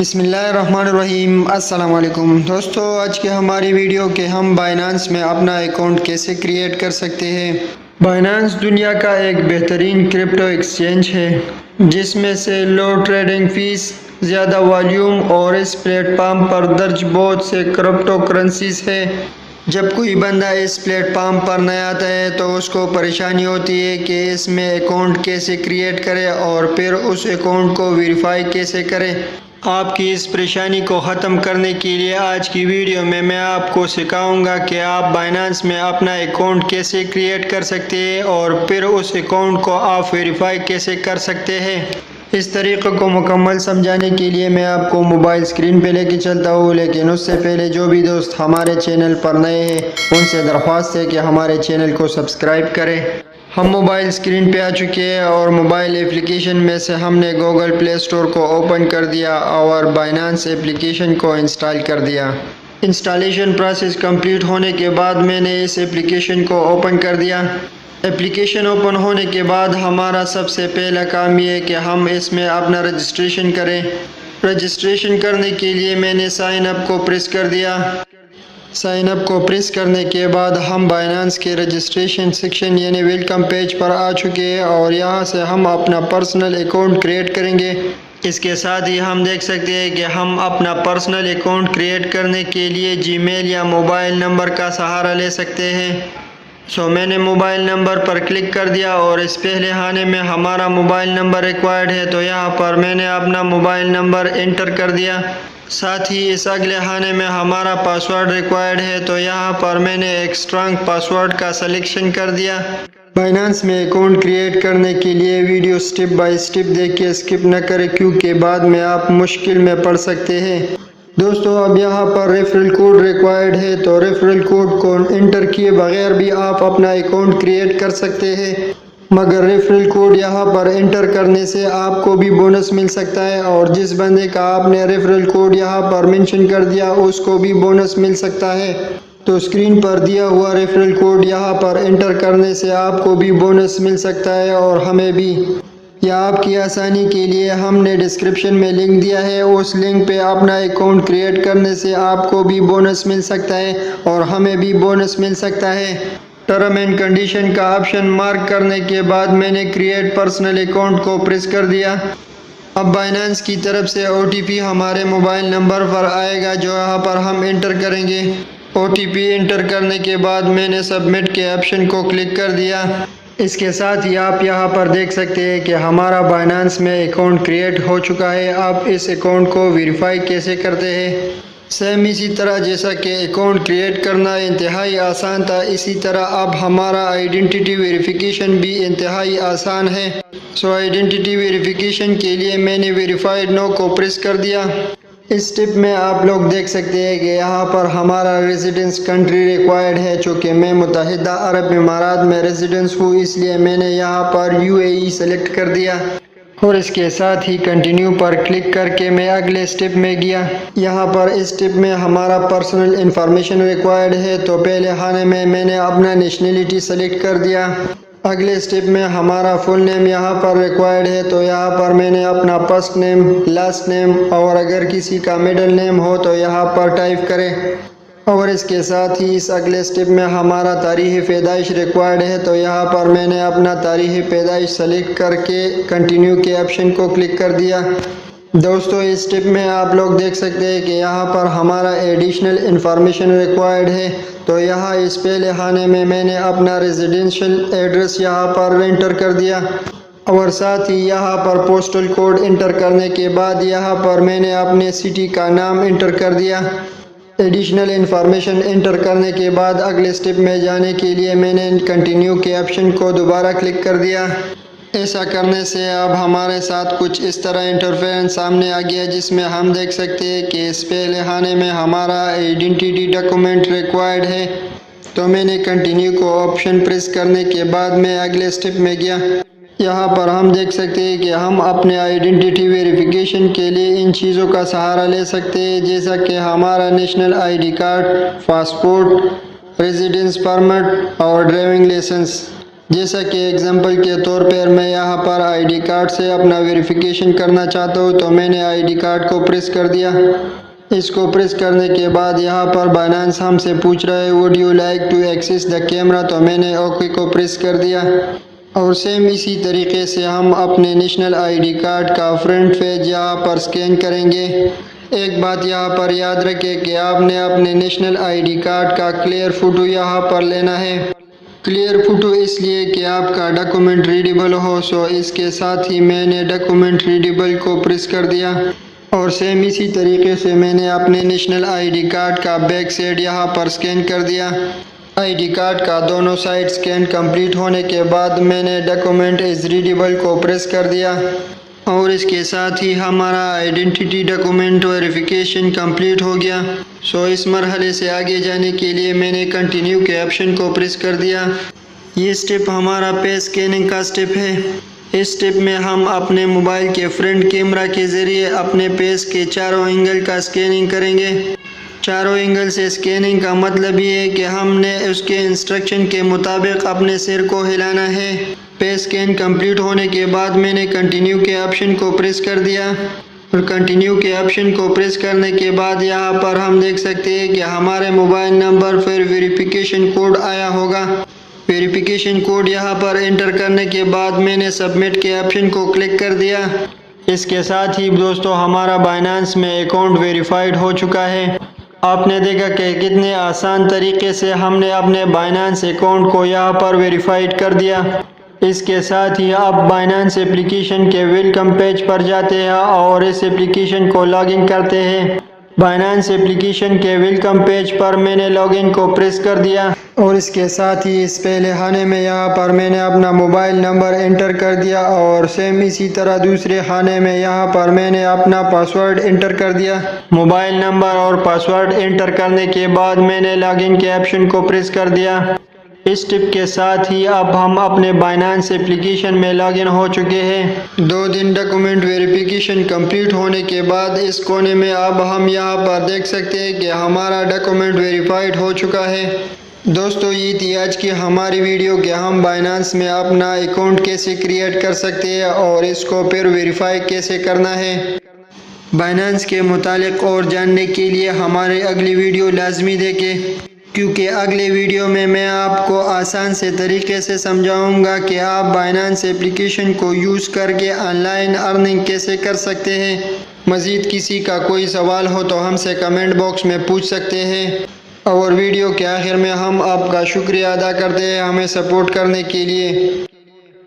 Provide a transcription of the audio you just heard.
بسم اللہ الرحمن الرحیم۔ السلام علیکم دوستو، آج کے ہماری ویڈیو کے ہم بائنانس میں اپنا اکاؤنٹ کیسے کریٹ کر سکتے ہیں۔ بائنانس دنیا کا ایک بہترین کرپٹو ایکسچینج ہے جس میں سے لو ٹریڈنگ فیس، زیادہ والیوم اور اس پلیٹ فارم پر درج بہت سے کرپٹو کرنسیز ہے۔ جب کوئی بندہ اس پلیٹ فارم پر نیا آتا ہے تو اس کو پریشانی ہوتی ہے کہ اس میں اکاؤنٹ کیسے کریٹ کرے اور پھر اس اکاؤنٹ کو ویریفائی کیسے کرے۔ آپ کی اس پریشانی کو ختم کرنے کے لیے آج کی ویڈیو میں آپ کو سکھاؤں گا کہ آپ بائنانس میں اپنا اکاؤنٹ کیسے کریٹ کر سکتے ہیں اور پھر اس اکاؤنٹ کو آپ ویریفائی کیسے کر سکتے ہیں۔ اس طریقے کو مکمل سمجھانے کے لیے میں آپ کو موبائل اسکرین پہ لے کے چلتا ہوں، لیکن اس سے پہلے جو بھی دوست ہمارے چینل پر نئے ہیں ان سے درخواست ہے کہ ہمارے چینل کو سبسکرائب کریں۔ ہم موبائل اسکرین پہ آ چکے ہیں اور موبائل ایپلیکیشن میں سے ہم نے گوگل پلے اسٹور کو اوپن کر دیا اور بائنانس ایپلیکیشن کو انسٹال کر دیا۔ انسٹالیشن پروسیس کمپلیٹ ہونے کے بعد میں نے اس ایپلیکیشن کو اوپن کر دیا۔ ایپلیکیشن اوپن ہونے کے بعد ہمارا سب سے پہلا کام یہ ہے کہ ہم اس میں اپنا رجسٹریشن کریں۔ رجسٹریشن کرنے کے لیے میں نے سائن اپ کو پریس کر دیا۔ سائن اپ کو پریس کرنے کے بعد ہم بائنانس کے رجسٹریشن سیکشن یعنی ویلکم پیج پر آ چکے ہیں اور یہاں سے ہم اپنا پرسنل اکاؤنٹ کریٹ کریں گے۔ اس کے ساتھ ہی ہم دیکھ سکتے ہیں کہ ہم اپنا پرسنل اکاؤنٹ کریٹ کرنے کے لیے جی میل یا موبائل نمبر کا سہارا لے سکتے ہیں۔ میں نے موبائل نمبر پر کلک کر دیا اور اس پہلے خانے میں ہمارا موبائل نمبر ریکوائرڈ ہے تو یہاں پر میں نے اپنا موبائل نمبر انٹر کر دیا۔ ساتھ ہی اس اگلے خانے میں ہمارا پاسورڈ ریکوائرڈ ہے تو یہاں پر میں نے ایک اسٹرانگ پاسورڈ کا سلیکشن کر دیا۔ بائنانس میں اکاؤنٹ کریٹ کرنے کے لیے ویڈیو سٹیپ بائی سٹیپ دیکھ کے اسکپ نہ کریں کیونکہ بعد میں آپ مشکل میں پڑ سکتے ہیں۔ دوستو اب یہاں پر ریفرل کوڈ ریکوائرڈ ہے تو ریفرل کوڈ کو انٹر کیے بغیر بھی آپ اپنا اکاؤنٹ کریٹ کر سکتے ہیں، مگر ریفرل کوڈ یہاں پر انٹر کرنے سے آپ کو بھی بونس مل سکتا ہے اور جس بندے کا آپ نے ریفرل کوڈ یہاں پر مینشن کر دیا اس کو بھی بونس مل سکتا ہے۔ تو اسکرین پر دیا ہوا ریفرل کوڈ یہاں پر انٹر کرنے سے آپ کو بھی بونس مل سکتا ہے اور ہمیں بھی۔ یا آپ کی آسانی کے لیے ہم نے ڈسکرپشن میں لنک دیا ہے، اس لنک پہ اپنا اکاؤنٹ کریٹ کرنے سے آپ کو بھی بونس مل سکتا ہے اور ہمیں بھی بونس مل سکتا ہے۔ ٹرم اینڈ کنڈیشن کا آپشن مارک کرنے کے بعد میں نے کریٹ پرسنل اکاؤنٹ کو پریس کر دیا۔ اب بائنانس کی طرف سے او ٹی پی ہمارے موبائل نمبر پر آئے گا جو یہاں پر ہم انٹر کریں گے۔ او ٹی پی انٹر کرنے کے بعد میں نے سبمٹ کے آپشن کو کلک کر دیا۔ اس کے ساتھ ہی آپ یہاں پر دیکھ سکتے ہیں کہ ہمارا بائنانس میں اکاؤنٹ کریٹ ہو چکا ہے۔ آپ اس اکاؤنٹ کو ویریفائی کیسے کرتے ہیں؟ سیم اسی طرح جیسا کہ اکاؤنٹ کریٹ کرنا انتہائی آسان تھا، اسی طرح اب ہمارا آئیڈینٹی ویریفیکیشن بھی انتہائی آسان ہے۔ آئیڈینٹی ویریفیکیشن کے لیے میں نے ویریفائڈ نو کو پریس کر دیا۔ اس سٹیپ میں آپ لوگ دیکھ سکتے ہیں کہ یہاں پر ہمارا ریزیڈنس کنٹری ریکوائرڈ ہے، چونکہ میں متحدہ عرب امارات میں ریزیڈنس ہوں اس لیے میں نے یہاں پر UAE سلیکٹ کر دیا اور اس کے ساتھ ہی کنٹینیو پر کلک کر کے میں اگلے سٹیپ میں گیا۔ یہاں پر اس سٹیپ میں ہمارا پرسنل انفارمیشن ریکوائرڈ ہے تو پہلے خانے میں نے اپنا نیشنلٹی سلیکٹ کر دیا۔ اگلے سٹیپ میں ہمارا فل نیم یہاں پر ریکوائرڈ ہے تو یہاں پر میں نے اپنا فرسٹ نیم، لاسٹ نیم اور اگر کسی کا مڈل نیم ہو تو یہاں پر ٹائپ کریں اور اس کے ساتھ ہی اس اگلے سٹیپ میں ہمارا تاریخ پیدائش ریکوائرڈ ہے تو یہاں پر میں نے اپنا تاریخ پیدائش سلیکٹ کر کے کنٹینیو کے آپشن کو کلک کر دیا۔ دوستو اس سٹیپ میں آپ لوگ دیکھ سکتے ہیں کہ یہاں پر ہمارا ایڈیشنل انفارمیشن ریکوائرڈ ہے تو یہاں اس پہلے خانے میں نے اپنا ریزیڈنشل ایڈریس یہاں پر انٹر کر دیا اور ساتھ ہی یہاں پر پوسٹل کوڈ انٹر کرنے کے بعد یہاں پر میں نے اپنے سٹی کا نام انٹر کر دیا۔ ایڈیشنل انفارمیشن انٹر کرنے کے بعد اگلے سٹیپ میں جانے کے لیے میں نے کنٹینیو کے آپشن کو دوبارہ کلک کر دیا۔ ایسا کرنے سے اب ہمارے ساتھ کچھ اس طرح انٹرفیرنس سامنے آ گیا جس میں ہم دیکھ سکتے ہیں کہ اس پہلے خانے میں ہمارا آئیڈینٹی ڈاکومنٹ ریکوائرڈ ہے تو میں نے کنٹینیو کو آپشن پریس کرنے کے بعد میں اگلے سٹیپ میں گیا۔ یہاں پر ہم دیکھ سکتے ہیں کہ ہم اپنے آئیڈینٹی ویریفیکیشن کے لیے ان چیزوں کا سہارا لے سکتے ہیں جیسا کہ ہمارا national ID card, passport, residence permit اور ڈرائیونگ لائسنس۔ جیسا کہ اگزامپل کے طور پر میں یہاں پر آئی ڈی کارڈ سے اپنا ویریفیکیشن کرنا چاہتا ہوں، تو میں نے آئی ڈی کارڈ کو پریس کر دیا۔ اس کو پریس کرنے کے بعد یہاں پر بائنانس ہم سے پوچھ رہا ہے would you like to access the camera, تو میں نے اوکے کو پریس کر دیا۔ اور سیم اسی طریقے سے ہم اپنے نیشنل آئی ڈی کارڈ کا فرنٹ پیج یہاں پر سکین کریں گے۔ ایک بات یہاں پر یاد رکھیں کہ آپ نے اپنے نیشنل آئی ڈی کارڈ کا کلیئر فوٹو یہاں پر لینا ہے۔ کلیئر فوٹو اس لیے کہ آپ کا ڈاکومنٹ ریڈیبل ہو، سو اس کے ساتھ ہی میں نے ڈاکومنٹ ریڈیبل کو پریس کر دیا۔ اور سیم اسی طریقے سے میں نے اپنے نیشنل آئی ڈی کارڈ کا بیک سائڈ یہاں پر سکین کر دیا۔ آئی ڈی کارڈ کا دونوں سائڈ سکین کمپلیٹ ہونے کے بعد میں نے ڈاکومنٹ از ریڈیبل کو پریس کر دیا۔ اور اس کے ساتھ ہی ہمارا آئیڈینٹی ڈاکومنٹ ویریفیکیشن کمپلیٹ ہو گیا۔ سو اس مرحلے سے آگے جانے کے لیے میں نے کنٹینیو کے آپشن کو پریس کر دیا۔ یہ سٹیپ ہمارا پیج سکیننگ کا سٹیپ ہے۔ اس سٹیپ میں ہم اپنے موبائل کے فرنٹ کیمرہ کے ذریعے اپنے پیج کے چاروں اینگل کا سکیننگ کریں گے۔ چاروں اینگل سے سکیننگ کا مطلب یہ ہے کہ ہم نے اس کے انسٹرکشن کے مطابق اپنے سر کو ہلانا ہے۔ پیج سکین کمپلیٹ ہونے کے بعد میں نے کنٹینیو کے آپشن کو پریس کر دیا۔ اور کنٹینیو کے آپشن کو پریس کرنے کے بعد یہاں پر ہم دیکھ سکتے ہیں کہ ہمارے موبائل نمبر پھر ویریفیکیشن کوڈ آیا ہوگا۔ ویریفیکیشن کوڈ یہاں پر انٹر کرنے کے بعد میں نے سبمٹ کے آپشن کو کلک کر دیا۔ اس کے ساتھ ہی دوستو ہمارا بائنانس میں اکاؤنٹ ویریفائڈ ہو چکا ہے۔ آپ نے دیکھا کہ کتنے آسان طریقے سے ہم نے اپنے بائنانس اکاؤنٹ کو یہاں پر ویریفائڈ کر دیا۔ اس کے ساتھ ہی آپ بائنانس اپلیکیشن کے ویلکم پیج پر جاتے ہیں اور اس اپلیکیشن کو لاگ ان کرتے ہیں۔ بائنانس اپلیکیشن کے ویلکم پیج پر میں نے لاگ ان کو پریس کر دیا۔ اور اس کے ساتھ ہی اس پہلے خانے میں یہاں پر میں نے اپنا موبائل نمبر انٹر کر دیا اور سیم اسی طرح دوسرے خانے میں یہاں پر میں نے اپنا پاسورڈ انٹر کر دیا۔ موبائل نمبر اور پاسورڈ انٹر کرنے کے بعد میں نے لاگ ان کے آپشن کو پریس کر دیا۔ اس ٹپ کے ساتھ ہی اب ہم اپنے بائنانس اپلیکیشن میں لاگ ان ہو چکے ہیں۔ 2 دن ڈاکومنٹ ویریفیکیشن کمپلیٹ ہونے کے بعد اس کونے میں اب ہم یہاں پر دیکھ سکتے ہیں کہ ہمارا ڈاکومنٹ ویریفائڈ ہو چکا ہے۔ دوستو یہ تھی آج کی ہماری ویڈیو کہ ہم بائنانس میں اپنا اکاؤنٹ کیسے کریٹ کر سکتے ہیں اور اس کو پھر ویریفائی کیسے کرنا ہے۔ بائنانس کے متعلق اور جاننے کے لیے ہمارے اگلی ویڈیو لازمی دیکھیں، کیونکہ اگلے ویڈیو میں آپ کو آسان سے طریقے سے سمجھاؤں گا کہ آپ بائنانس اپلیکیشن کو یوز کر کے آن لائن ارننگ کیسے کر سکتے ہیں۔ مزید کسی کا کوئی سوال ہو تو ہم سے کمنٹ باکس میں پوچھ سکتے ہیں۔ اور ویڈیو کے آخر میں ہم آپ کا شکریہ ادا کرتے ہیں ہمیں سپورٹ کرنے کے لیے۔